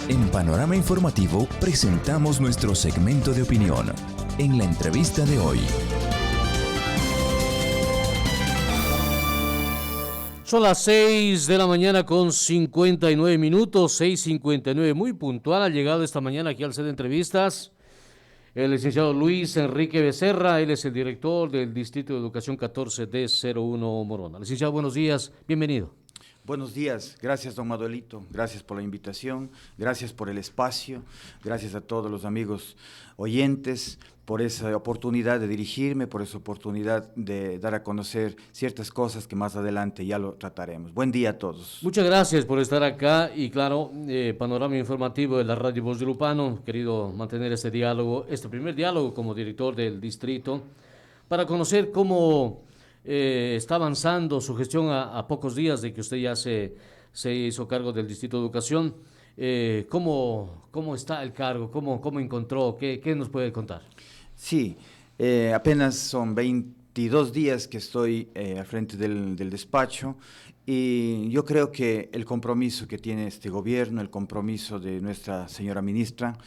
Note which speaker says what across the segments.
Speaker 1: En Panorama Informativo presentamos nuestro segmento de opinión. En la entrevista de hoy.
Speaker 2: Son las 6 de la mañana con 59 minutos, 6:59, muy puntual. Ha llegado esta mañana aquí al set de entrevistas el licenciado Luis Enrique Becerra. Él es el director del Distrito de Educación 14D01 Morona. Licenciado, buenos días, bienvenido.
Speaker 3: Buenos días, gracias don Manuelito, gracias por la invitación, gracias por el espacio, gracias a todos los amigos oyentes por esa oportunidad de dirigirme, por esa oportunidad de dar a conocer ciertas cosas que más adelante ya lo trataremos. Buen día a todos.
Speaker 2: Muchas gracias por estar acá y claro, Panorama Informativo de la Radio Voz de Lupano, querido mantener este diálogo, este primer diálogo como director del distrito, para conocer cómo está avanzando su gestión a pocos días de que usted ya se hizo cargo del Distrito de Educación. ¿Cómo está el cargo? ¿Cómo encontró? ¿Qué nos puede contar?
Speaker 3: Sí, apenas son 22 días que estoy al frente del despacho y yo creo que el compromiso que tiene este gobierno, el compromiso de nuestra señora ministra,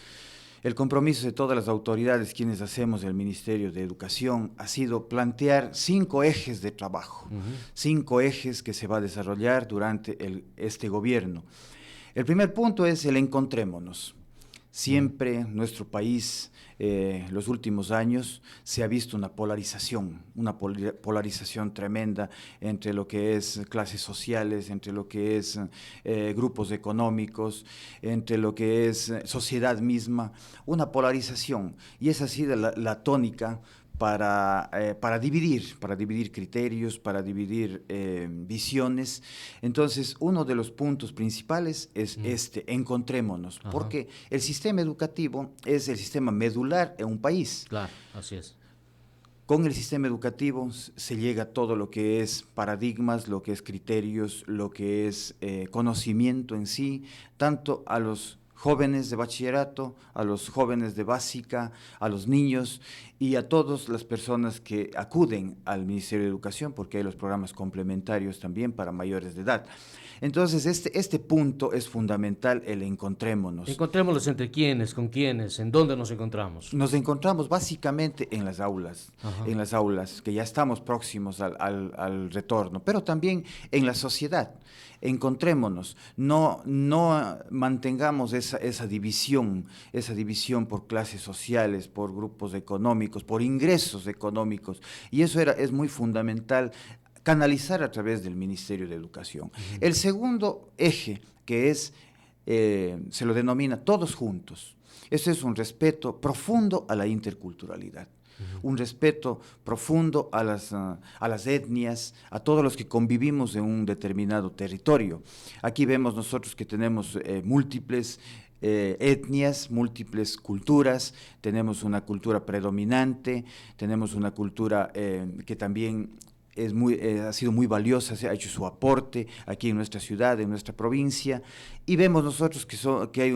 Speaker 3: el compromiso de todas las autoridades quienes hacemos el Ministerio de Educación ha sido plantear 5 ejes de trabajo, 5 ejes que se va a desarrollar durante este gobierno. El primer punto es el encontrémonos. Siempre nuestro país, los últimos años, se ha visto una polarización tremenda entre lo que es clases sociales, entre lo que es grupos económicos, entre lo que es sociedad misma, una polarización. Y esa ha sido la tónica para dividir criterios, para dividir visiones. Entonces, uno de los puntos principales es encontrémonos, porque el sistema educativo es el sistema medular en un país.
Speaker 2: Claro, así es.
Speaker 3: Con el sistema educativo se llega a todo lo que es paradigmas, lo que es criterios, lo que es conocimiento en sí, tanto a los jóvenes de bachillerato, a los jóvenes de básica, a los niños y a todas las personas que acuden al Ministerio de Educación, porque hay los programas complementarios también para mayores de edad. Entonces, este punto es fundamental, el encontrémonos.
Speaker 2: ¿Encontrémonos entre quiénes, con quiénes, en dónde nos encontramos?
Speaker 3: Nos encontramos básicamente en las aulas, que ya estamos próximos al retorno, pero también en la sociedad. Encontrémonos, no mantengamos esa división por clases sociales, por grupos económicos, por ingresos económicos, y eso es muy fundamental, canalizar a través del Ministerio de Educación. El segundo eje, que es, se lo denomina todos juntos, este es un respeto profundo a la interculturalidad. Un respeto profundo a las etnias, a todos los que convivimos en un determinado territorio. Aquí vemos nosotros que tenemos múltiples etnias, múltiples culturas, tenemos una cultura predominante, tenemos una cultura que también ha sido muy valiosa, se ha hecho su aporte aquí en nuestra ciudad, en nuestra provincia, y vemos nosotros que hay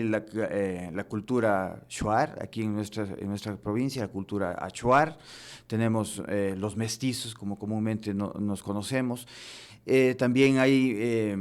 Speaker 3: la cultura shuar aquí en nuestra provincia, la cultura achuar, tenemos los mestizos, como comúnmente nos conocemos, también hay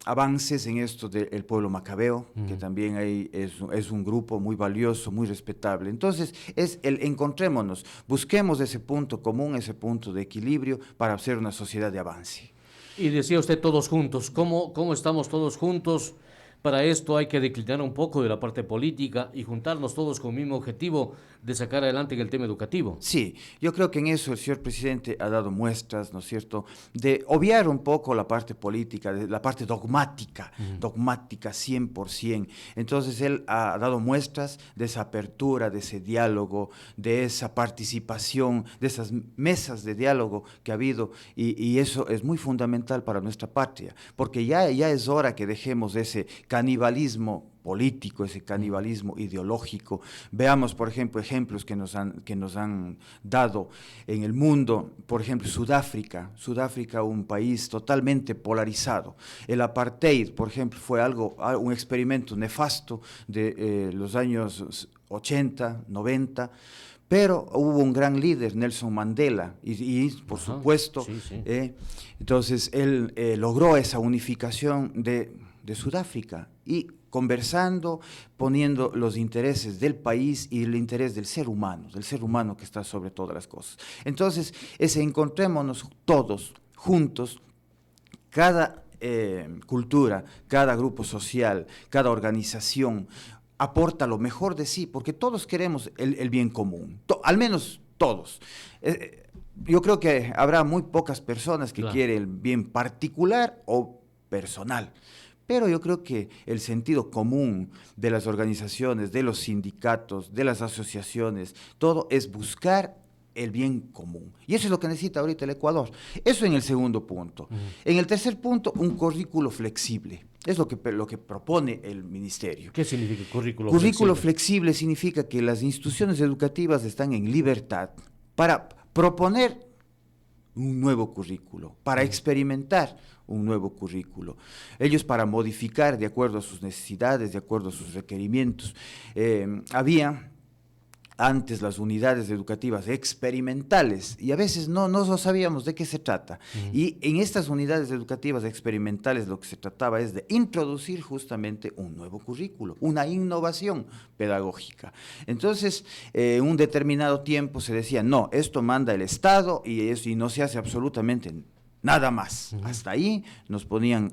Speaker 3: avances en esto del pueblo macabeo, que también es un grupo muy valioso, muy respetable. Entonces, es el encontrémonos, busquemos ese punto común, ese punto de equilibrio para hacer una sociedad de avance.
Speaker 2: Y decía usted todos juntos, ¿cómo estamos todos juntos? Para esto hay que declinar un poco de la parte política y juntarnos todos con el mismo objetivo de sacar adelante el tema educativo.
Speaker 3: Sí, yo creo que en eso el señor presidente ha dado muestras, ¿no es cierto?, de obviar un poco la parte política, la parte dogmática, dogmática 100%. Entonces él ha dado muestras de esa apertura, de ese diálogo, de esa participación, de esas mesas de diálogo que ha habido, y eso es muy fundamental para nuestra patria, porque ya es hora que dejemos ese canibalismo político, ese canibalismo ideológico. Veamos, por ejemplo, ejemplos que nos han dado en el mundo. Por ejemplo, Sudáfrica, un país totalmente polarizado. El apartheid, por ejemplo, fue un experimento nefasto de los años 80, 90, pero hubo un gran líder, Nelson Mandela, y por supuesto, entonces él logró esa unificación de de Sudáfrica, y conversando, poniendo los intereses del país y el interés del ser humano que está sobre todas las cosas. Entonces, encontrémonos todos juntos, cada cultura, cada grupo social, cada organización aporta lo mejor de sí, porque todos queremos el bien común, al menos todos. Yo creo que habrá muy pocas personas que quieren el bien particular o personal, pero yo creo que el sentido común de las organizaciones, de los sindicatos, de las asociaciones, todo es buscar el bien común. Y eso es lo que necesita ahorita el Ecuador. Eso en el segundo punto. En el tercer punto, un currículo flexible. Es lo que propone el ministerio.
Speaker 2: ¿Qué significa currículo flexible?
Speaker 3: Currículo flexible significa que las instituciones educativas están en libertad para proponer un nuevo currículo, para experimentar un nuevo currículo. Ellos para modificar de acuerdo a sus necesidades, de acuerdo a sus requerimientos. Había antes las unidades educativas experimentales y a veces no sabíamos de qué se trata. Y en estas unidades educativas experimentales lo que se trataba es de introducir justamente un nuevo currículo, una innovación pedagógica. Entonces, en un determinado tiempo se decía, no, esto manda el Estado y no se hace absolutamente nada más. Hasta ahí nos ponían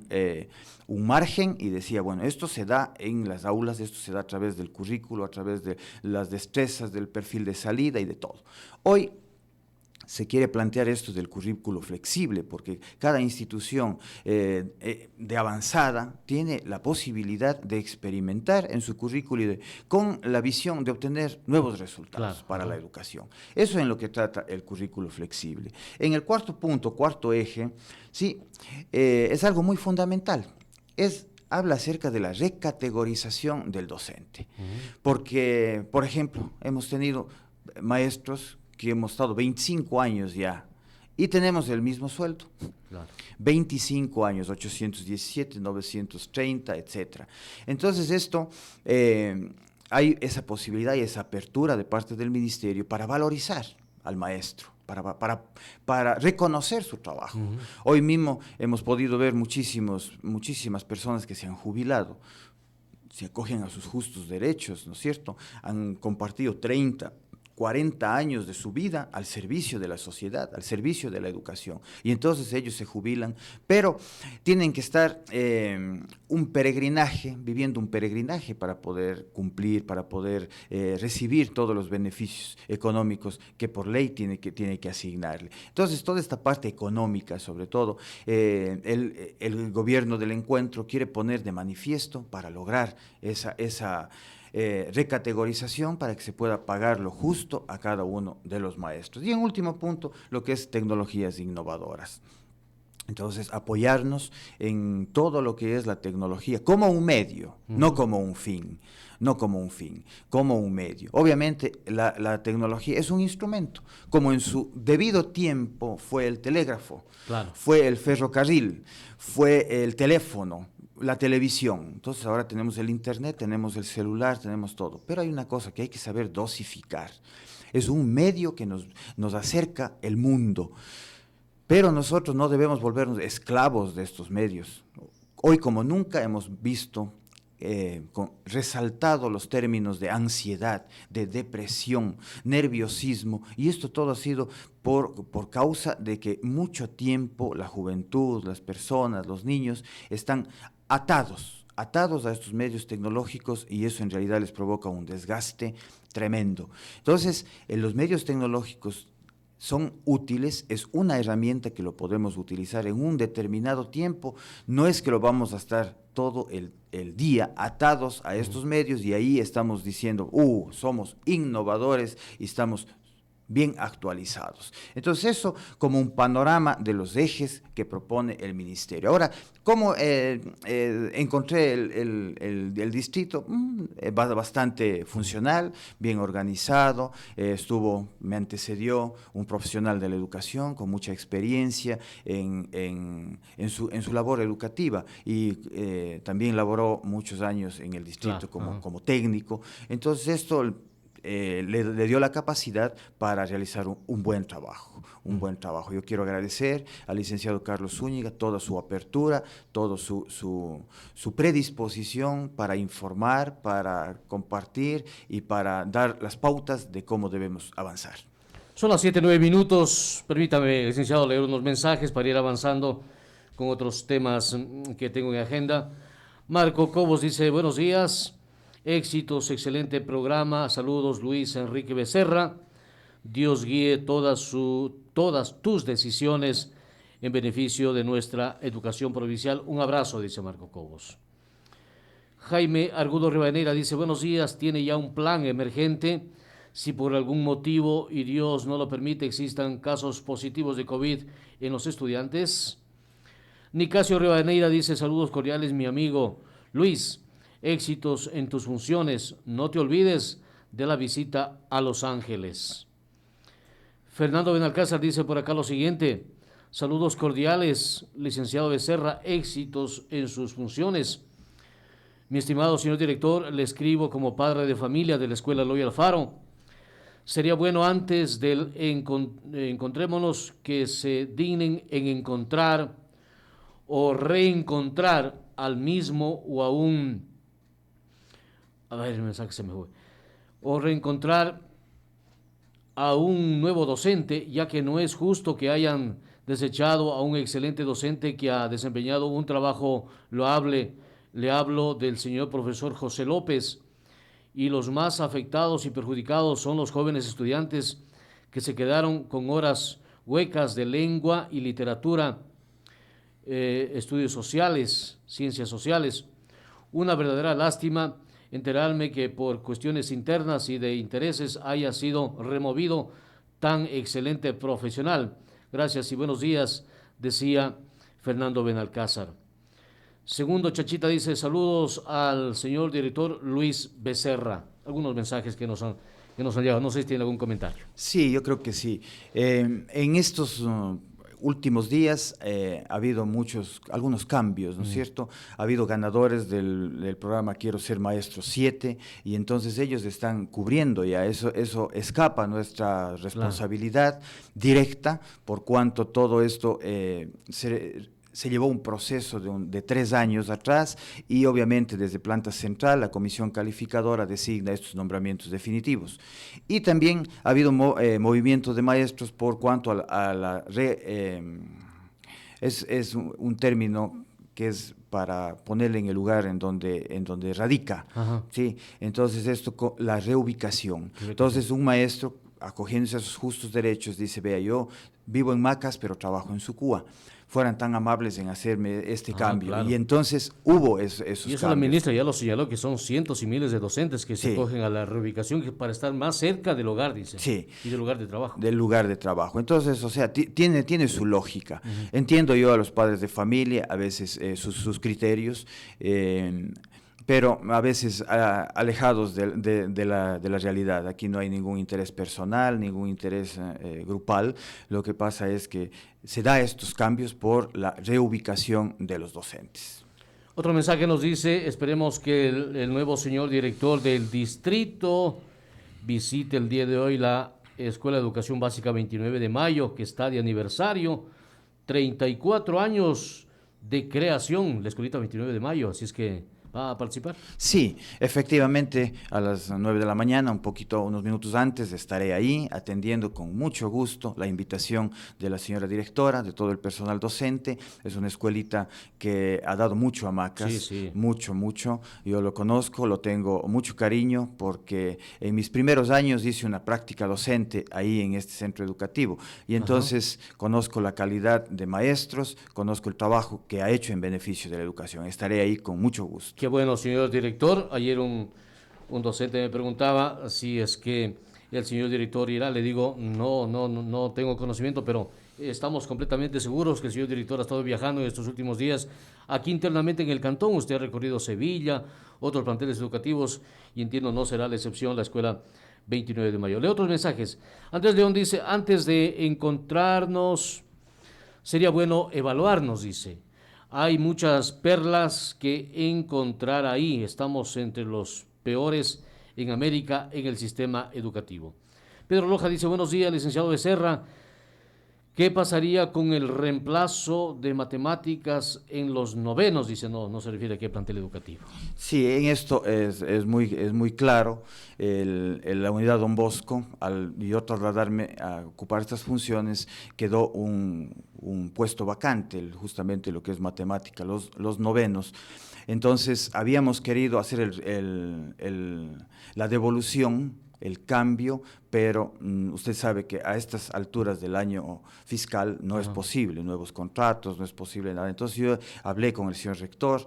Speaker 3: un margen y decía, bueno, esto se da en las aulas, esto se da a través del currículo, a través de las destrezas, del perfil de salida y de todo. Hoy se quiere plantear esto del currículo flexible, porque cada institución de avanzada tiene la posibilidad de experimentar en su currículo con la visión de obtener nuevos resultados para la educación. Eso es en lo que trata el currículo flexible. En el cuarto punto, cuarto eje, sí, es algo muy fundamental. Habla acerca de la recategorización del docente. Porque, por ejemplo, hemos tenido maestros que hemos estado 25 años ya y tenemos el mismo sueldo. 25 años, 817, 930, etc. Entonces esto, hay esa posibilidad y esa apertura de parte del ministerio para valorizar al maestro, para reconocer su trabajo. Hoy mismo hemos podido ver muchísimas personas que se han jubilado, se acogen a sus justos derechos, ¿no es cierto? Han compartido 30, 40 años de su vida al servicio de la sociedad, al servicio de la educación. Y entonces ellos se jubilan, pero tienen que estar viviendo un peregrinaje para poder cumplir, para poder recibir todos los beneficios económicos que por ley tiene que asignarle. Entonces, toda esta parte económica, sobre todo, el gobierno del encuentro quiere poner de manifiesto para lograr esa recategorización para que se pueda pagar lo justo a cada uno de los maestros. Y en último punto, lo que es tecnologías innovadoras. Entonces, apoyarnos en todo lo que es la tecnología como un medio, no como un fin, como un medio. Obviamente, la tecnología es un instrumento, como en su debido tiempo fue el telégrafo, fue el ferrocarril, fue el teléfono, la televisión. Entonces ahora tenemos el internet, tenemos el celular, tenemos todo. Pero hay una cosa que hay que saber dosificar. Es un medio que nos acerca el mundo. Pero nosotros no debemos volvernos esclavos de estos medios. Hoy como nunca hemos visto, resaltado los términos de ansiedad, de depresión, nerviosismo, y esto todo ha sido por causa de que mucho tiempo la juventud, las personas, los niños están atados a estos medios tecnológicos y eso en realidad les provoca un desgaste tremendo. Entonces, los medios tecnológicos son útiles, es una herramienta que lo podemos utilizar en un determinado tiempo, no es que lo vamos a estar todo el día atados a estos medios y ahí estamos diciendo, somos innovadores y estamos bien actualizados. Entonces eso como un panorama de los ejes que propone el ministerio. Ahora, ¿cómo encontré el distrito? Bastante funcional, bien organizado, me antecedió un profesional de la educación con mucha experiencia en su labor educativa y también laboró muchos años en el distrito como técnico. Entonces esto le dio la capacidad para realizar un buen trabajo, un buen trabajo. Yo quiero agradecer al licenciado Carlos Zúñiga toda su apertura, toda su predisposición para informar, para compartir y para dar las pautas de cómo debemos avanzar.
Speaker 2: Son las 7:09. Permítame, licenciado, leer unos mensajes para ir avanzando con otros temas que tengo en agenda. Marco Cobos dice, buenos días, éxitos, excelente programa, saludos Luis Enrique Becerra, Dios guíe todas tus decisiones en beneficio de nuestra educación provincial. Un abrazo, dice Marco Cobos. Jaime Argudo Rivadeneira dice, buenos días, tiene ya un plan emergente. Si por algún motivo, y Dios no lo permite, existan casos positivos de COVID en los estudiantes. Nicasio Rivadeneira dice, saludos cordiales, mi amigo Luis, éxitos en tus funciones, no te olvides de la visita a Los Ángeles. Fernando Benalcázar dice por acá lo siguiente, saludos cordiales, licenciado Becerra, éxitos en sus funciones. Mi estimado señor director, le escribo como padre de familia de la Escuela Eloy Alfaro. Sería bueno antes del encontrémonos que se dignen en encontrar o reencontrar al mismo o a un... A ver, el mensaje se me fue. O reencontrar a un nuevo docente, ya que no es justo que hayan desechado a un excelente docente que ha desempeñado un trabajo loable. Le hablo del señor profesor José López, y los más afectados y perjudicados son los jóvenes estudiantes que se quedaron con horas huecas de lengua y literatura, estudios sociales, ciencias sociales. Una verdadera lástima enterarme que por cuestiones internas y de intereses haya sido removido tan excelente profesional. Gracias y buenos días, decía Fernando Benalcázar. Segundo Chachita dice, saludos al señor director Luis Becerra. Algunos mensajes que nos han llegado. No sé si tiene algún comentario.
Speaker 3: Sí, yo creo que sí. En estos últimos días ha habido algunos cambios, ¿no es cierto? Ha habido ganadores del programa Quiero Ser Maestro 7 y entonces ellos están cubriendo ya, eso escapa a nuestra responsabilidad directa, por cuanto todo esto se llevó un proceso de 3 años atrás y obviamente desde planta central la comisión calificadora designa estos nombramientos definitivos. Y también ha habido movimiento de maestros por cuanto es un término que es para ponerle en el lugar en donde radica. ¿Sí? Entonces la reubicación. Entonces un maestro acogiéndose a sus justos derechos dice, vea, yo vivo en Macas pero trabajo en Sucúa. Fueran tan amables en hacerme este cambio. Claro. Y entonces hubo esos cambios.
Speaker 2: Y eso la ministra ya lo señaló, que son cientos y miles de docentes que se acogen a la reubicación para estar más cerca del hogar, dice.
Speaker 3: Sí.
Speaker 2: Y del lugar de trabajo.
Speaker 3: Del lugar de trabajo. Entonces, o sea, tiene su lógica. Entiendo yo a los padres de familia, a veces sus criterios, pero a veces alejados de la realidad. Aquí no hay ningún interés personal, ningún interés grupal. Lo que pasa es que se da estos cambios por la reubicación de los docentes.
Speaker 2: Otro mensaje nos dice, esperemos que el nuevo señor director del distrito visite el día de hoy la Escuela de Educación Básica 29 de Mayo, que está de aniversario, 34 años de creación, la Escuelita 29 de Mayo, así es que... ¿Va a participar?
Speaker 3: Sí, efectivamente, a las 9 de la mañana, unos minutos antes, estaré ahí atendiendo con mucho gusto la invitación de la señora directora, de todo el personal docente. Es una escuelita que ha dado mucho a Macas, mucho. Yo lo conozco, lo tengo mucho cariño, porque en mis primeros años hice una práctica docente ahí en este centro educativo. Y entonces conozco la calidad de maestros, conozco el trabajo que ha hecho en beneficio de la educación. Estaré ahí con mucho gusto.
Speaker 2: Qué bueno, señor director. Ayer un docente me preguntaba si es que el señor director irá. Le digo, no tengo conocimiento, pero estamos completamente seguros que el señor director ha estado viajando en estos últimos días aquí internamente en el cantón. Usted ha recorrido Sevilla, otros planteles educativos, y entiendo no será la excepción la escuela 29 de Mayo. Leo otros mensajes. Andrés León dice, antes de encontrarnos, sería bueno evaluarnos, dice. Hay muchas perlas que encontrar ahí. Estamos entre los peores en América en el sistema educativo. Pedro Loja dice, buenos días, licenciado Becerra. ¿Qué pasaría con el reemplazo de matemáticas en los novenos? Dice, no se refiere a qué plantel educativo.
Speaker 3: Sí, en esto es muy claro. La unidad Don Bosco, al yo trasladarme a ocupar estas funciones, quedó un puesto vacante, justamente lo que es matemática, los novenos. Entonces, habíamos querido hacer la devolución, el cambio, pero usted sabe que a estas alturas del año fiscal no es posible, nuevos contratos, no es posible nada. Entonces yo hablé con el señor rector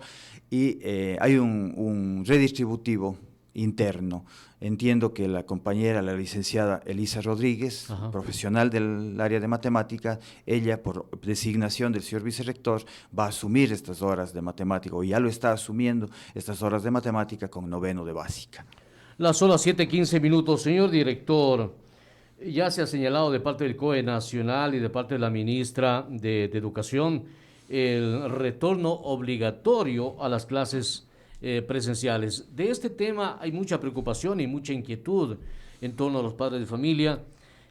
Speaker 3: y hay un redistributivo interno. Entiendo que la compañera, la licenciada Elisa Rodríguez, profesional del área de matemática, ella por designación del señor vicerrector va a asumir estas horas de matemática, o ya lo está asumiendo, estas horas de matemática con noveno de básica.
Speaker 2: Las horas 7:15. Señor director, ya se ha señalado de parte del COE Nacional y de parte de la ministra de Educación el retorno obligatorio a las clases presenciales. De este tema hay mucha preocupación y mucha inquietud en torno a los padres de familia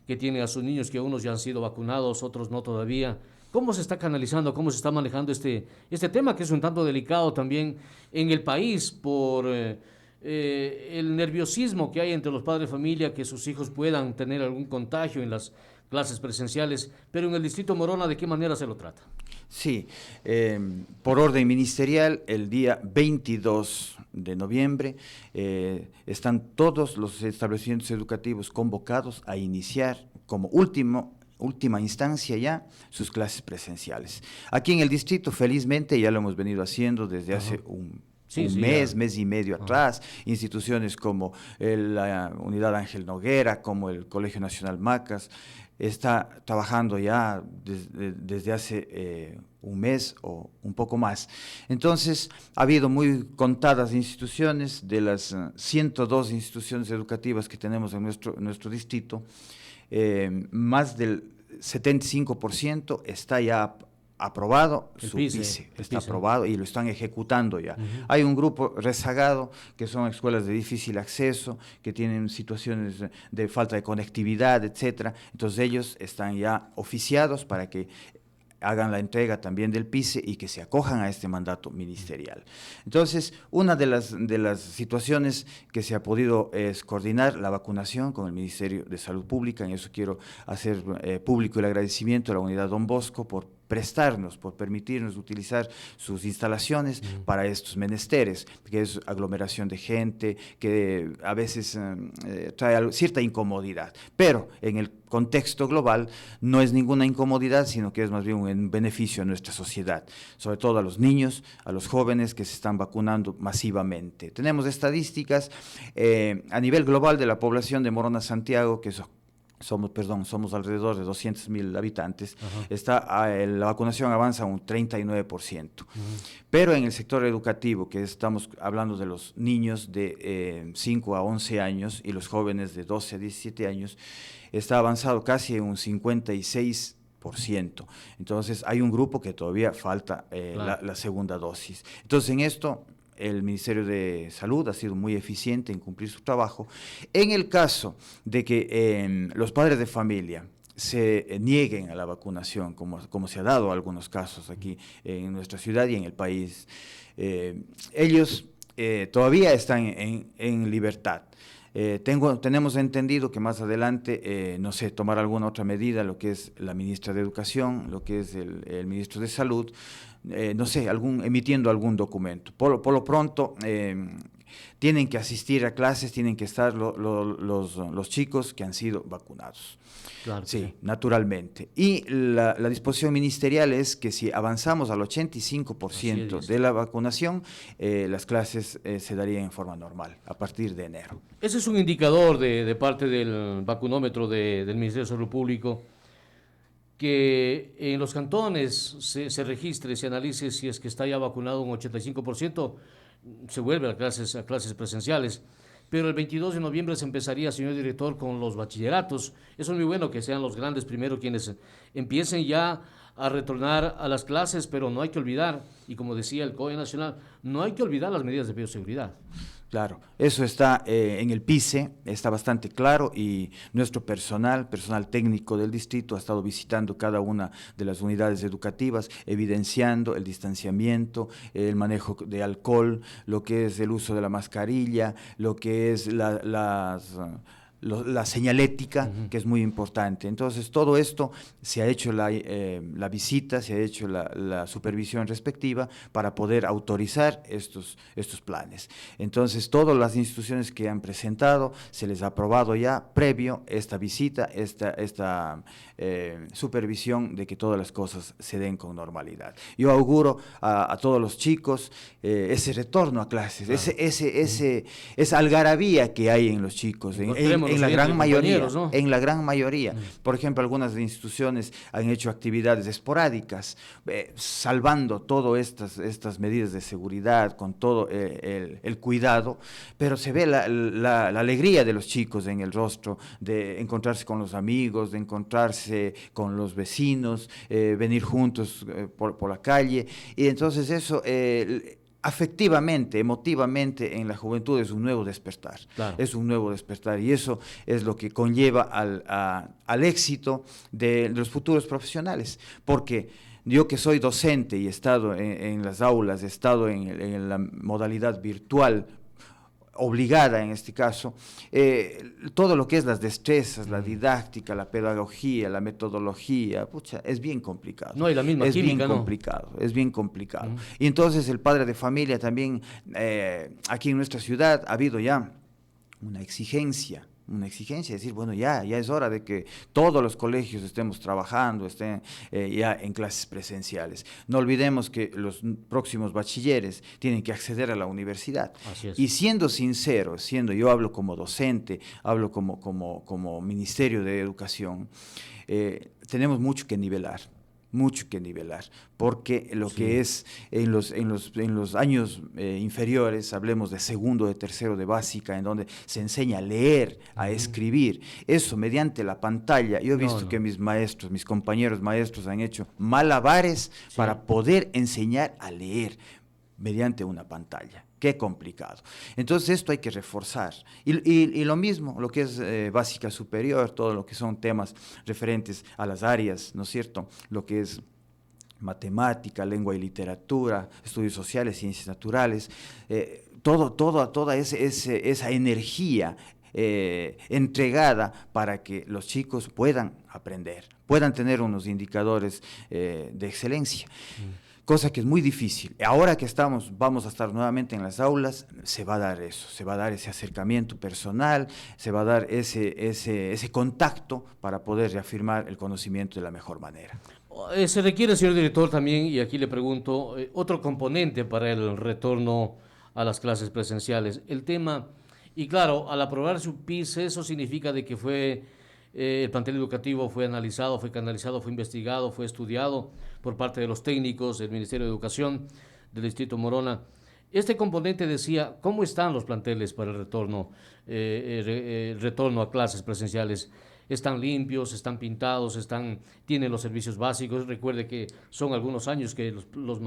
Speaker 2: que tienen a sus niños, que unos ya han sido vacunados, otros no todavía. ¿Cómo se está canalizando, cómo se está manejando este tema, que es un tanto delicado también en el país por el nerviosismo que hay entre los padres de familia, que sus hijos puedan tener algún contagio en las clases presenciales, pero en el distrito Morona, ¿de qué manera se lo trata?
Speaker 3: Sí, por orden ministerial, el día 22 de noviembre están todos los establecimientos educativos convocados a iniciar como última instancia ya sus clases presenciales. Aquí en el distrito, felizmente, ya lo hemos venido haciendo desde hace un mes y medio atrás, instituciones como la Unidad Ángel Noguera, como el Colegio Nacional Macas, está trabajando ya desde hace un mes o un poco más. Entonces, ha habido muy contadas instituciones, de las 102 instituciones educativas que tenemos en nuestro distrito, más del 75% está ya aprobado, su PICE está aprobado y lo están ejecutando ya. Hay un grupo rezagado que son escuelas de difícil acceso, que tienen situaciones de falta de conectividad, etcétera. Entonces ellos están ya oficiados para que hagan la entrega también del PICE y que se acojan a este mandato ministerial. Entonces, una de las situaciones que se ha podido es coordinar la vacunación con el Ministerio de Salud Pública. En eso quiero hacer público el agradecimiento a la unidad Don Bosco por permitirnos utilizar sus instalaciones para estos menesteres, que es aglomeración de gente, que a veces trae cierta incomodidad, pero en el contexto global no es ninguna incomodidad, sino que es más bien un beneficio a nuestra sociedad, sobre todo a los niños, a los jóvenes que se están vacunando masivamente. Tenemos estadísticas a nivel global de la población de Morona Santiago, que somos alrededor de 200,000 habitantes, la vacunación avanza un 39%. Pero en el sector educativo, que estamos hablando de los niños de 5 a 11 años y los jóvenes de 12 a 17 años, está avanzado casi un 56%. Entonces, hay un grupo que todavía falta la segunda dosis. Entonces, en esto el Ministerio de Salud ha sido muy eficiente en cumplir su trabajo. En el caso de que los padres de familia se nieguen a la vacunación, como se ha dado en algunos casos aquí en nuestra ciudad y en el país, ellos todavía están en libertad. Tenemos entendido que más adelante, tomar alguna otra medida, lo que es la ministra de Educación, lo que es el ministro de Salud, emitiendo algún documento. Por lo pronto, tienen que asistir a clases, tienen que estar los chicos que han sido vacunados.
Speaker 2: Claro,
Speaker 3: sí, naturalmente. Y la disposición ministerial es que si avanzamos al 85% de la vacunación, las clases se darían en forma normal a partir de enero.
Speaker 2: Ese es un indicador de parte del vacunómetro del Ministerio de Salud Público, que en los cantones se registre, se analice si es que está ya vacunado un 85%, se vuelve a clases presenciales. Pero el 22 de noviembre se empezaría, señor director, con los bachilleratos. Eso es muy bueno que sean los grandes primero quienes empiecen ya a retornar a las clases, pero no hay que olvidar, y como decía el COE Nacional, no hay que olvidar las medidas de bioseguridad.
Speaker 3: Claro, eso está en el PICE, está bastante claro y nuestro personal técnico del distrito ha estado visitando cada una de las unidades educativas, evidenciando el distanciamiento, el manejo de alcohol, lo que es el uso de la mascarilla, lo que es la señalética, que es muy importante. Entonces, todo esto se ha hecho la visita, se ha hecho la supervisión respectiva para poder autorizar estos planes. Entonces, todas las instituciones que han presentado, se les ha aprobado ya previo esta visita, esta supervisión de que todas las cosas se den con normalidad. Yo auguro a todos los chicos ese retorno a clases, claro. Esa algarabía que hay en los chicos, en la gran mayoría, ¿no? En la gran mayoría. Por ejemplo, algunas instituciones han hecho actividades esporádicas, salvando todas estas medidas de seguridad, con todo el cuidado, pero se ve la alegría de los chicos en el rostro, de encontrarse con los amigos, de encontrarse con los vecinos, venir juntos por la calle, y entonces eso afectivamente, emotivamente en la juventud es un nuevo despertar, claro. Es un nuevo despertar y eso es lo que conlleva al éxito de los futuros profesionales, porque yo que soy docente y he estado en las aulas, he estado en la modalidad virtual, obligada en este caso, todo lo que es las destrezas, la didáctica, la pedagogía, la metodología, pucha, es bien complicado.
Speaker 2: No hay la misma química, ¿no?
Speaker 3: Es bien complicado. Y entonces el padre de familia también, aquí en nuestra ciudad ha habido ya una exigencia, decir, bueno, ya es hora de que todos los colegios estemos trabajando, estén ya en clases presenciales. No olvidemos que los próximos bachilleres tienen que acceder a la universidad.
Speaker 2: Así es.
Speaker 3: Y siendo sincero, yo hablo como docente, hablo como Ministerio de Educación, tenemos mucho que nivelar, porque lo sí. que es en los años inferiores, hablemos de segundo, de tercero, de básica, en donde se enseña a leer, a escribir, eso mediante la pantalla. Yo he visto que mis compañeros maestros han hecho malabares sí. para poder enseñar a leer mediante una pantalla. Qué complicado. Entonces esto hay que reforzar. Y lo mismo, lo que es básica superior, todo lo que son temas referentes a las áreas, ¿no es cierto? Lo que es matemática, lengua y literatura, estudios sociales, ciencias naturales, toda esa energía entregada para que los chicos puedan aprender, puedan tener unos indicadores de excelencia. Cosa que es muy difícil. Ahora que vamos a estar nuevamente en las aulas, se va a dar eso, se va a dar ese acercamiento personal, se va a dar ese contacto para poder reafirmar el conocimiento de la mejor manera.
Speaker 2: Se requiere, señor director, también, y aquí le pregunto, otro componente para el retorno a las clases presenciales. El tema, y claro, al aprobar su PICE, eso significa de que el plantel educativo fue analizado, fue canalizado, fue investigado, fue estudiado por parte de los técnicos del Ministerio de Educación del Distrito Morona. Este componente decía, ¿cómo están los planteles para el retorno a clases presenciales? ¿Están limpios, están pintados, tienen los servicios básicos? Recuerde que son algunos años que los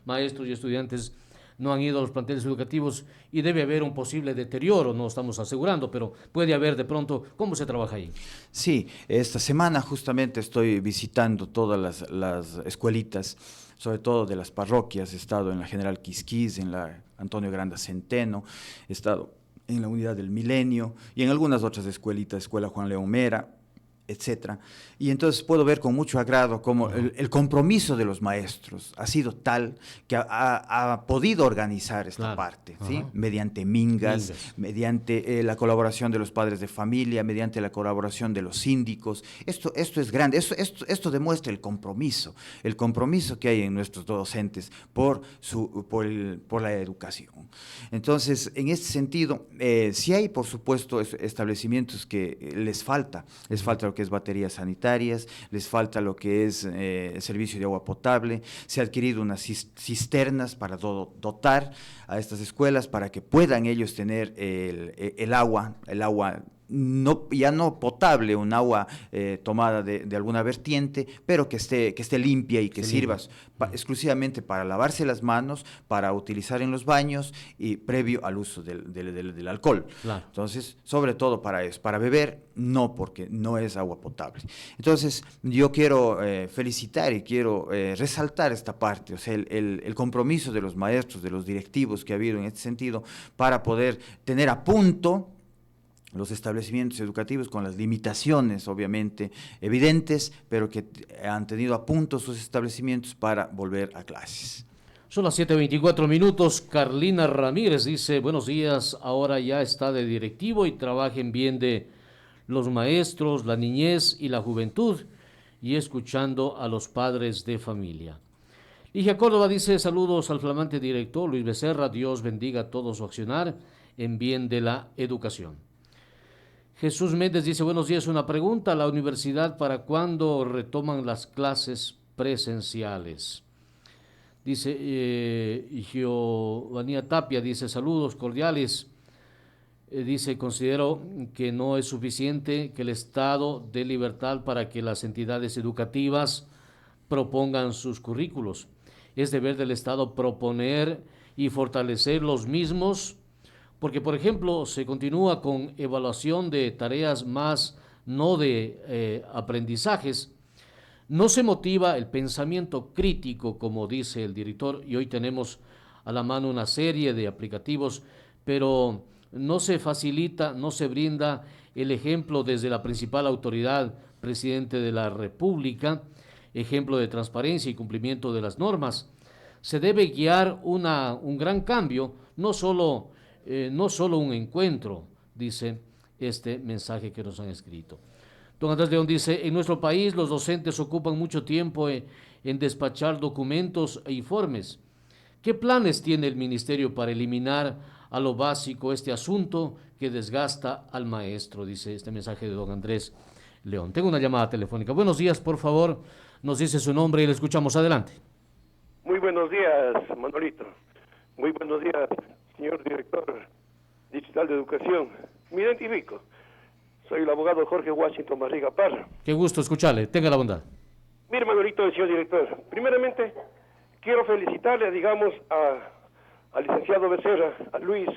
Speaker 2: maestros y estudiantes no han ido a los planteles educativos y debe haber un posible deterioro, no estamos asegurando, pero puede haber de pronto. ¿Cómo se trabaja ahí?
Speaker 3: Sí, esta semana justamente estoy visitando todas las escuelitas, sobre todo de las parroquias. He estado en la General Quisquís, en la Antonio Granda Centeno, he estado en la Unidad del Milenio y en algunas otras escuelitas, Escuela Juan León Mera, etcétera. Y entonces puedo ver con mucho agrado cómo el compromiso de los maestros ha sido tal que ha podido organizar esta parte, ¿sí? Mediante mingas, mediante la colaboración de los padres de familia, mediante la colaboración de los síndicos. Esto es grande, esto demuestra el compromiso que hay en nuestros docentes por la educación. Entonces, en este sentido, sí hay, por supuesto, establecimientos que les falta lo que es baterías sanitarias, les falta lo que es servicio de agua potable. Se ha adquirido unas cisternas para dotar a estas escuelas para que puedan ellos tener el agua ya no potable, un agua tomada de alguna vertiente, pero que esté limpia y que sirva exclusivamente para lavarse las manos, para utilizar en los baños y previo al uso del alcohol.
Speaker 2: Claro.
Speaker 3: Entonces, sobre todo para eso, para beber, no, porque no es agua potable. Entonces, yo quiero felicitar y quiero resaltar esta parte, o sea, el compromiso de los maestros, de los directivos que ha habido en este sentido, para poder tener a punto los establecimientos educativos con las limitaciones, obviamente, evidentes, pero que han tenido a punto sus establecimientos para volver a clases.
Speaker 2: Son las 7:24 minutos. Carlina Ramírez dice, buenos días, ahora ya está de directivo y trabajen bien de los maestros, la niñez y la juventud, y escuchando a los padres de familia. Ligia Córdoba dice, saludos al flamante director Luis Becerra, Dios bendiga todo su accionar en bien de la educación. Jesús Méndez dice, buenos días, una pregunta, ¿la universidad para cuándo retoman las clases presenciales? Dice Giovanni Tapia, dice, saludos cordiales, dice, considero que no es suficiente que el Estado dé libertad para que las entidades educativas propongan sus currículos. Es deber del Estado proponer y fortalecer los mismos, porque, por ejemplo, se continúa con evaluación de tareas más no de aprendizajes. No se motiva el pensamiento crítico, como dice el director, y hoy tenemos a la mano una serie de aplicativos, pero no se facilita, no se brinda el ejemplo desde la principal autoridad, presidente de la República, ejemplo de transparencia y cumplimiento de las normas. Se debe guiar un gran cambio, no solo un encuentro, dice este mensaje que nos han escrito. Don Andrés León dice, en nuestro país los docentes ocupan mucho tiempo en despachar documentos e informes. ¿Qué planes tiene el ministerio para eliminar a lo básico este asunto que desgasta al maestro? Dice este mensaje de don Andrés León. Tengo una llamada telefónica. Buenos días, por favor, nos dice su nombre y le escuchamos. Adelante.
Speaker 4: Muy buenos días, Manolito. Muy buenos días, señor director digital de educación. Me identifico. Soy el abogado Jorge Washington Barriga Parra.
Speaker 2: Qué gusto escucharle. Tenga la bondad.
Speaker 4: Mire, Manolito, señor director. Primeramente, quiero felicitarle, digamos, al licenciado Becerra, a Luis,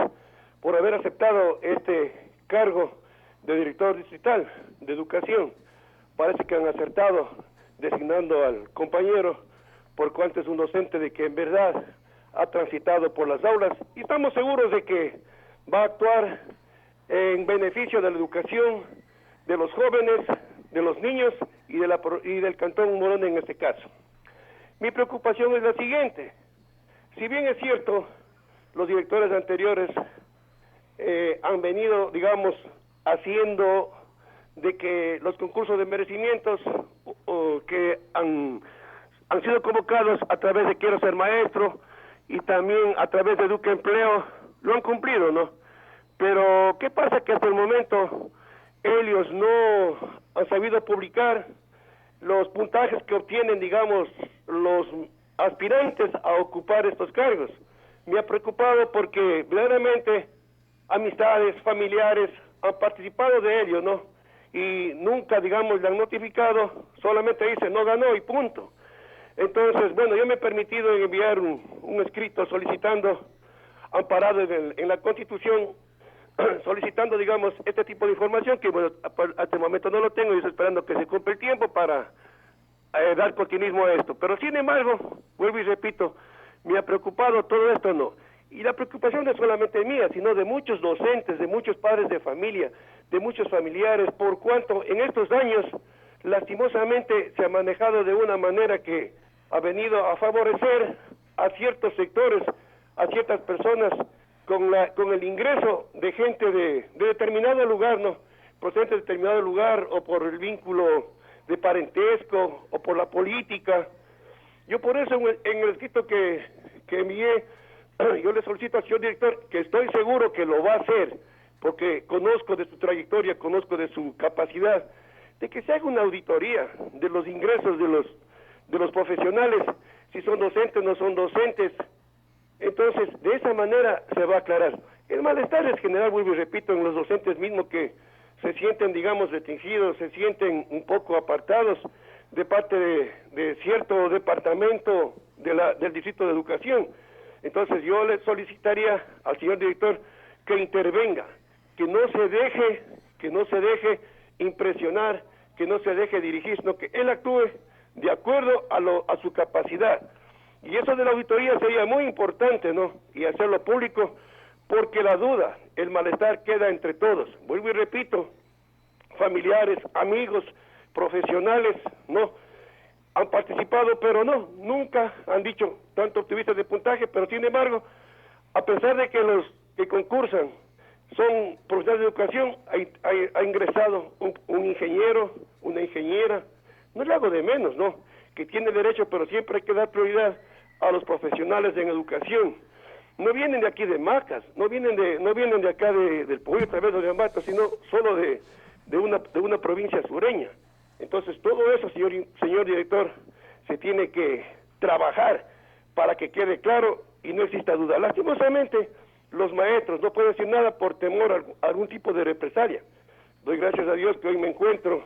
Speaker 4: por haber aceptado este cargo de director distrital de educación. Parece que han acertado designando al compañero, por cuanto es un docente de que en verdad ha transitado por las aulas, y estamos seguros de que va a actuar en beneficio de la educación de los jóvenes, de los niños y del Cantón Morón en este caso. Mi preocupación es la siguiente. Si bien es cierto, los directores anteriores han venido, digamos, haciendo de que los concursos de merecimientos que han sido convocados a través de Quiero Ser Maestro y también a través de Educa Empleo, lo han cumplido, ¿no? Pero, ¿qué pasa? Que hasta el momento ellos no han sabido publicar los puntajes que obtienen, digamos, los aspirantes a ocupar estos cargos. Me ha preocupado porque verdaderamente amistades, familiares han participado de ello, ¿no? Y nunca, digamos, le han notificado, solamente dice no ganó y punto. Entonces, bueno, yo me he permitido enviar un escrito solicitando, amparado en la Constitución, solicitando, digamos, este tipo de información que, bueno, hasta el momento no lo tengo y estoy esperando que se cumpla el tiempo para dar continuismo a esto. Pero, sin embargo, vuelvo y repito, me ha preocupado todo esto, ¿no? Y la preocupación no es solamente mía, sino de muchos docentes, de muchos padres de familia, de muchos familiares, por cuanto en estos años, lastimosamente, se ha manejado de una manera que ha venido a favorecer a ciertos sectores, a ciertas personas, con el ingreso de gente de determinado lugar, ¿no? Procedente de determinado lugar, o por el vínculo de parentesco, o por la política. Yo por eso en el escrito que envié, yo le solicito al señor director, que estoy seguro que lo va a hacer, porque conozco de su trayectoria, conozco de su capacidad, de que se haga una auditoría de los ingresos de los profesionales, si son docentes o no son docentes. Entonces, de esa manera se va a aclarar. El malestar es general, vuelvo y repito, en los docentes mismos que se sienten, digamos, restringidos, se sienten un poco apartados de parte de cierto departamento del Distrito de Educación. Entonces yo le solicitaría al señor director que intervenga, que no se deje impresionar, que no se deje dirigir, sino que él actúe de acuerdo a su capacidad. Y eso de la auditoría sería muy importante, ¿no? Y hacerlo público, porque la duda, el malestar queda entre todos. Vuelvo y repito, familiares, amigos, profesionales, ¿no? Han participado, pero no, nunca han dicho tanto optimistas de puntaje, pero sin embargo, a pesar de que los que concursan son profesionales de educación, ha ingresado un ingeniero, una ingeniera, no es algo de menos, ¿no? Que tiene derecho, pero siempre hay que dar prioridad a los profesionales en educación. No vienen de aquí de Macas, no vienen de acá del Puyo, tal vez de Ambato, sino solo de una provincia sureña. Entonces todo eso, señor director, se tiene que trabajar para que quede claro y no exista duda. Lastimosamente, los maestros no pueden decir nada por temor a algún tipo de represalia. Doy gracias a Dios que hoy me encuentro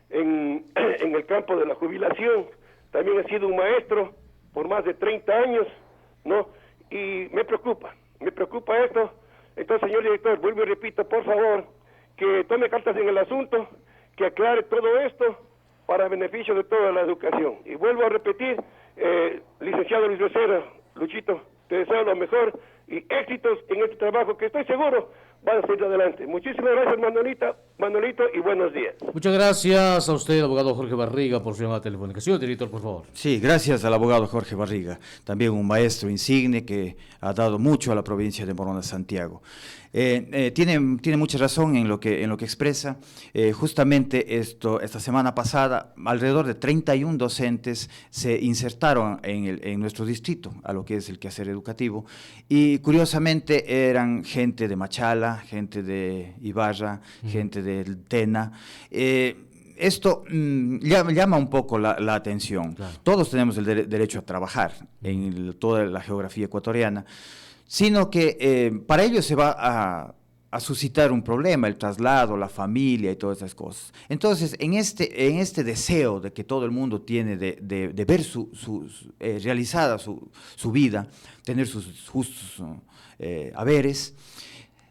Speaker 4: en el campo de la jubilación. También he sido un maestro por más de 30 años, ¿no? Y me preocupa esto. Entonces, señor director, vuelvo y repito, por favor, que tome cartas en el asunto, que aclare todo esto para beneficio de toda la educación. Y vuelvo a repetir, licenciado Luis Becerra, Luchito, te deseo lo mejor y éxitos en este trabajo que estoy seguro van a salir adelante. Muchísimas gracias, Manolito, y buenos días.
Speaker 2: Muchas gracias a usted, abogado Jorge Barriga, por su llamada telefónica. Señor director, por favor.
Speaker 3: Sí, gracias al abogado Jorge Barriga, también un maestro insigne que ha dado mucho a la provincia de Morona Santiago. Tiene mucha razón en lo que expresa. Justamente esta semana pasada, alrededor de 31 docentes se insertaron en nuestro distrito, a lo que es el quehacer educativo, y curiosamente eran gente de Machala, gente de Ibarra, gente del Tena. Esto llama un poco la atención. Claro. Todos tenemos el derecho a trabajar en toda la geografía ecuatoriana, sino que para ello se va a suscitar un problema, el traslado, la familia y todas esas cosas. Entonces, en este deseo de que todo el mundo tiene de ver realizada su vida, tener sus justos haberes,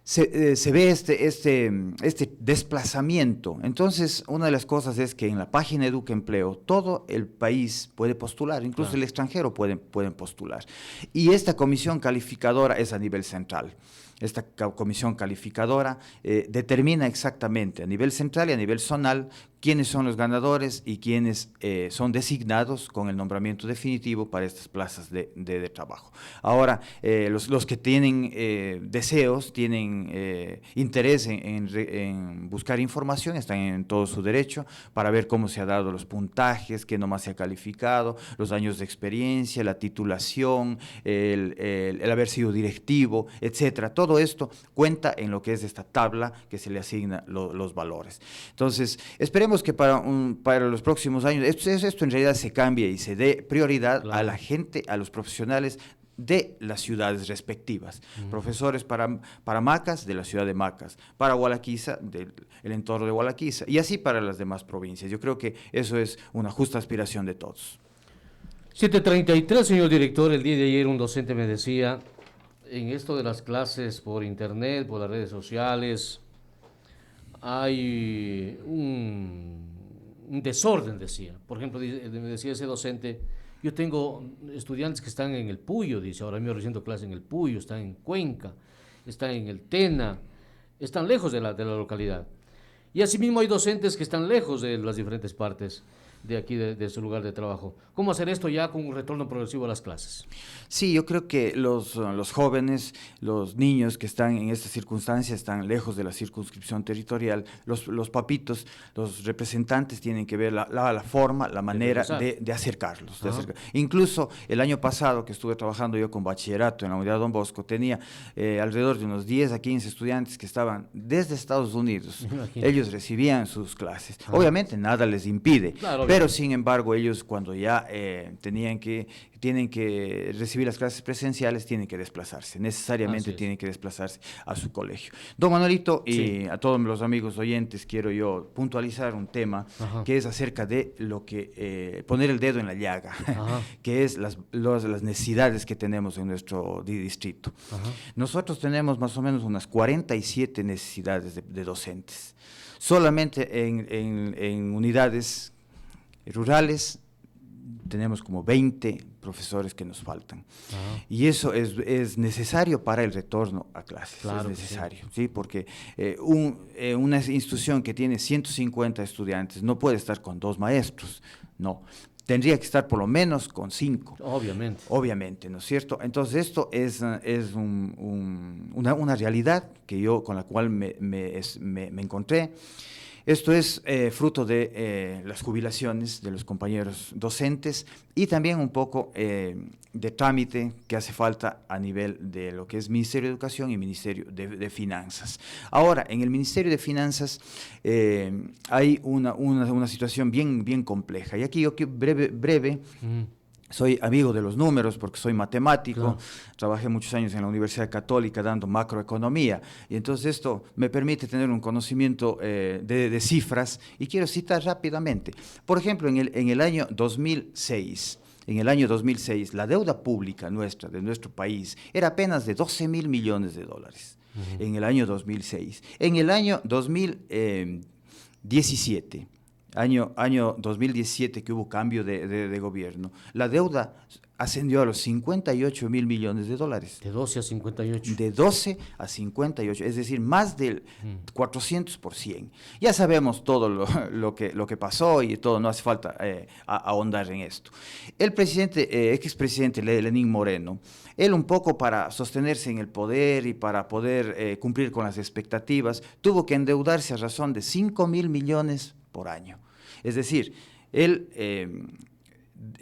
Speaker 3: se ve este desplazamiento. Entonces, una de las cosas es que en la página Educa Empleo todo el país puede postular, incluso el extranjero pueden postular. Y esta comisión calificadora es a nivel central. Esta comisión calificadora determina exactamente a nivel central y a nivel zonal quiénes son los ganadores y quiénes son designados con el nombramiento definitivo para estas plazas de trabajo. Ahora, los que tienen deseos, tienen interés en buscar información, están en todo su derecho para ver cómo se han dado los puntajes, qué nomás se ha calificado, los años de experiencia, la titulación, el haber sido directivo, etcétera. Todo esto cuenta en lo que es esta tabla que se le asigna los valores. Entonces, esperemos que para los próximos años esto en realidad se cambie y se dé prioridad a la gente, a los profesionales de las ciudades respectivas. Profesores para Macas, de la ciudad de Macas, para Gualaquiza, del entorno de Gualaquiza, y así para las demás provincias. Yo creo que eso es una justa aspiración de todos.
Speaker 2: 7:33, señor director. El día de ayer un docente me decía, en esto de las clases por internet, por las redes sociales, hay un desorden, decía. Por ejemplo, me decía ese docente, yo tengo estudiantes que están en el Puyo, dice, ahora mismo recibiendo clase en el Puyo, están en Cuenca, están en el Tena, están lejos de la localidad. Y asimismo hay docentes que están lejos de las diferentes partes de aquí, de su lugar de trabajo. ¿Cómo hacer esto ya con un retorno progresivo a las clases?
Speaker 3: Sí, yo creo que los jóvenes, los niños que están en estas circunstancias, están lejos de la circunscripción territorial, los papitos, los representantes tienen que ver la forma, la manera de acercarlos. Incluso el año pasado que estuve trabajando yo con bachillerato en la unidad Don Bosco, tenía alrededor de unos 10 a 15 estudiantes que estaban desde Estados Unidos. Ellos recibían sus clases. Obviamente nada les impide, claro, pero sin embargo ellos cuando ya tienen que recibir las clases presenciales, tienen que desplazarse, necesariamente tienen que desplazarse a su colegio. Don Manuelito, y a todos los amigos oyentes, quiero yo puntualizar un tema que es acerca de lo que, poner el dedo en la llaga, que es las necesidades que tenemos en nuestro distrito. Nosotros tenemos más o menos unas 47 necesidades de docentes. Solamente en unidades rurales tenemos como 20 profesores que nos faltan. Y eso es necesario para el retorno a clases. Claro, es necesario, sí, porque una institución que tiene 150 estudiantes no puede estar con 2 maestros, no. Tendría que estar por lo menos con 5. Obviamente, ¿no es cierto? Entonces esto es una realidad con la cual me encontré. Esto es fruto de las jubilaciones de los compañeros docentes y también un poco de trámite que hace falta a nivel de lo que es Ministerio de Educación y Ministerio de Finanzas. Ahora, en el Ministerio de Finanzas hay una situación bien compleja. Y aquí yo quiero breve. Soy amigo de los números porque soy matemático, claro. Trabajé muchos años en la Universidad Católica dando macroeconomía y entonces esto me permite tener un conocimiento de cifras y quiero citar rápidamente. Por ejemplo, en el año 2006, la deuda pública de nuestro país, era apenas de 12.000 millones de dólares. En el año 2006. En el año 2017. Año 2017 que hubo cambio de gobierno, la deuda ascendió a los 58.000 millones de dólares.
Speaker 2: De 12 a 58.
Speaker 3: De 12 a 58, es decir, más del 400%. Ya sabemos todo lo que pasó y todo, no hace falta ahondar en esto. El expresidente Lenín Moreno, él un poco para sostenerse en el poder y para poder cumplir con las expectativas, tuvo que endeudarse a razón de 5.000 millones por año. Es decir, él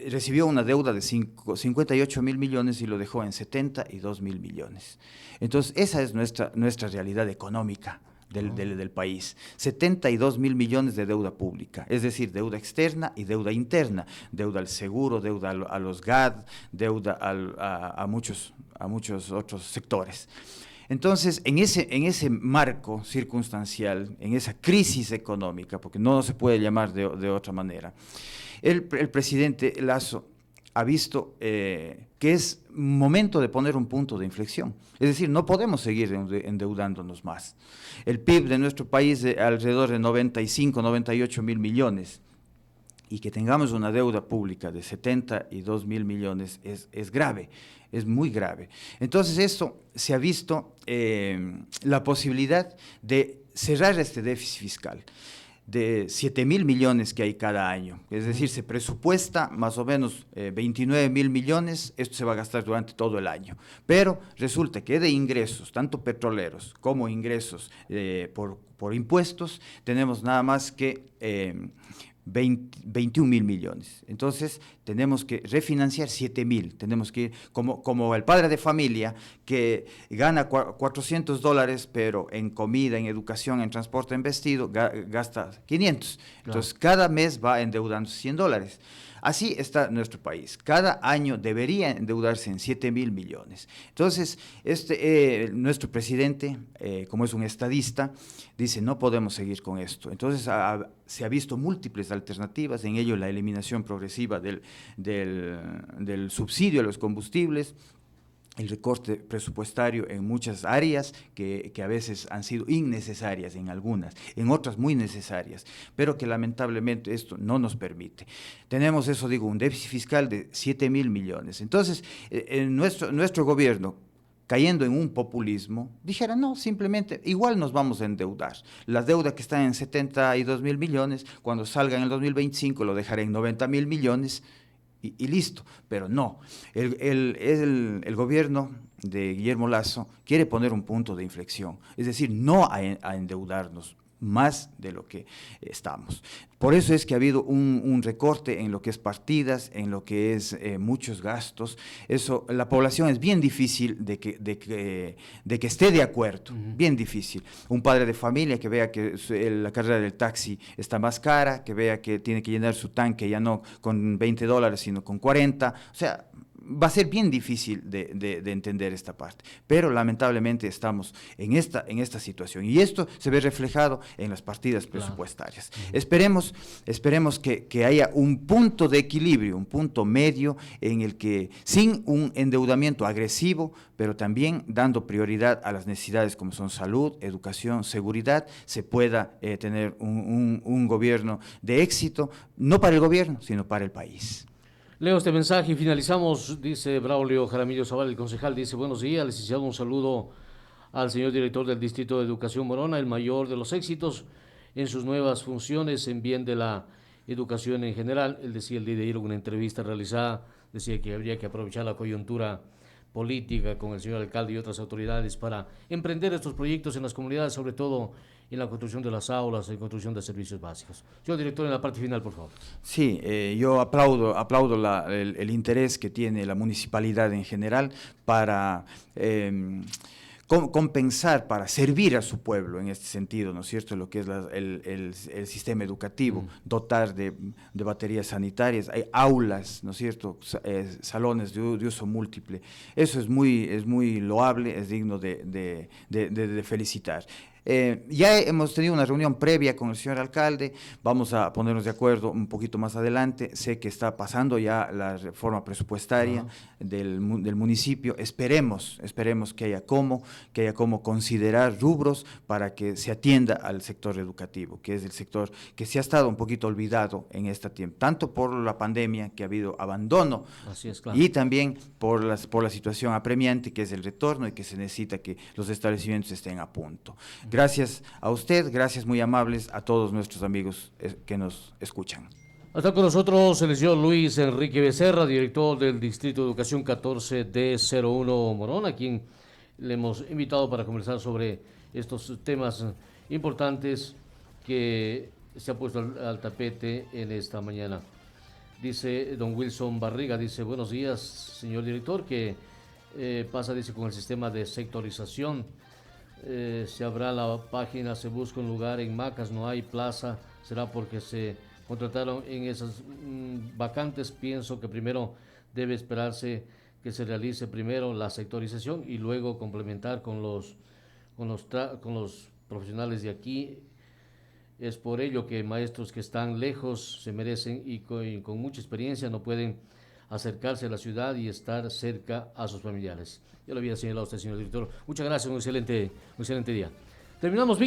Speaker 3: recibió una deuda de 58.000 millones y lo dejó en 72.000 millones. Entonces, esa es nuestra realidad económica del país. 72.000 millones de deuda pública, es decir, deuda externa y deuda interna, deuda al seguro, deuda a los GAD, deuda a muchos otros sectores. Entonces, en ese marco circunstancial, en esa crisis económica, porque no se puede llamar de otra manera, el presidente Lasso ha visto que es momento de poner un punto de inflexión. Es decir, no podemos seguir endeudándonos más. El PIB de nuestro país es alrededor de 98 mil millones. Y que tengamos una deuda pública de 72.000 millones es grave, es muy grave. Entonces esto se ha visto la posibilidad de cerrar este déficit fiscal de 7.000 millones que hay cada año. Es decir, se presupuesta más o menos 29.000 millones, esto se va a gastar durante todo el año. Pero resulta que de ingresos, tanto petroleros como ingresos por impuestos, tenemos nada más que 21.000 millones. Entonces, tenemos que refinanciar 7.000. Tenemos que ir, como el padre de familia que gana $400, pero en comida, en educación, en transporte, en vestido, gasta 500. Entonces, cada mes va endeudando $100. Así está nuestro país. Cada año debería endeudarse en 7.000 millones. Entonces, nuestro presidente, como es un estadista, dice, no podemos seguir con esto. Entonces, se ha visto múltiples alternativas, en ello la eliminación progresiva del subsidio a los combustibles, el recorte presupuestario en muchas áreas que a veces han sido innecesarias en algunas, en otras muy necesarias, pero que lamentablemente esto no nos permite. Tenemos eso, un déficit fiscal de 7.000 millones. Entonces, nuestro gobierno, cayendo en un populismo, dijera, no, simplemente igual nos vamos a endeudar. La deuda que está en 72.000 millones, cuando salga en el 2025 lo dejaré en 90.000 millones, y listo, pero no. El gobierno de Guillermo Lasso quiere poner un punto de inflexión, es decir, no a endeudarnos más de lo que estamos. Por eso es que ha habido un recorte en lo que es partidas, en lo que es muchos gastos. Eso, la población es bien difícil de que esté de acuerdo, bien difícil. Un padre de familia que vea que la carrera del taxi está más cara, que vea que tiene que llenar su tanque ya no con $20, sino con 40, o sea, va a ser bien difícil de entender esta parte, pero lamentablemente estamos en esta situación y esto se ve reflejado en las partidas presupuestarias. Esperemos que haya un punto de equilibrio, un punto medio en el que, sin un endeudamiento agresivo, pero también dando prioridad a las necesidades como son salud, educación, seguridad, se pueda tener un gobierno de éxito, no para el gobierno, sino para el país.
Speaker 2: Leo este mensaje y finalizamos, dice Braulio Jaramillo Zaval, el concejal, dice: buenos días, licenciado, un saludo al señor director del Distrito de Educación Morona, el mayor de los éxitos en sus nuevas funciones en bien de la educación en general. Él decía el día de ayer en una entrevista realizada, decía que habría que aprovechar la coyuntura política con el señor alcalde y otras autoridades para emprender estos proyectos en las comunidades, sobre todo en la construcción de las aulas, en construcción de servicios básicos. Señor director, en la parte final, por favor.
Speaker 3: Sí, yo aplaudo el interés que tiene la municipalidad en general para compensar, para servir a su pueblo en este sentido, ¿no es cierto?, lo que es el sistema educativo, dotar de baterías sanitarias, hay aulas, ¿no es cierto?, salones de uso múltiple. Eso es muy loable, es digno de felicitar. Ya hemos tenido una reunión previa con el señor alcalde, vamos a ponernos de acuerdo un poquito más adelante. Sé que está pasando ya la reforma presupuestaria del municipio. Esperemos que haya cómo considerar rubros para que se atienda al sector educativo, que es el sector que se ha estado un poquito olvidado en este tiempo, tanto por la pandemia, que ha habido abandono,
Speaker 2: así es, claro,
Speaker 3: y también por la situación apremiante, que es el retorno y que se necesita que los establecimientos estén a punto. Gracias a usted, gracias muy amables a todos nuestros amigos que nos escuchan.
Speaker 2: Está con nosotros el señor Luis Enrique Becerra, director del Distrito de Educación 14D01 Morón, a quien le hemos invitado para conversar sobre estos temas importantes que se ha puesto al tapete en esta mañana. Dice don Wilson Barriga, dice: buenos días, señor director, ¿qué pasa, dice, con el sistema de sectorización? Se abra la página, se busca un lugar en Macas, no hay plaza, será porque se contrataron en esas vacantes. Pienso que primero debe esperarse que se realice primero la sectorización y luego complementar con los profesionales de aquí. Es por ello que maestros que están lejos se merecen y con mucha experiencia no pueden acercarse a la ciudad y estar cerca a sus familiares. Ya lo había señalado usted, señor director. Muchas gracias, un excelente día. Terminamos.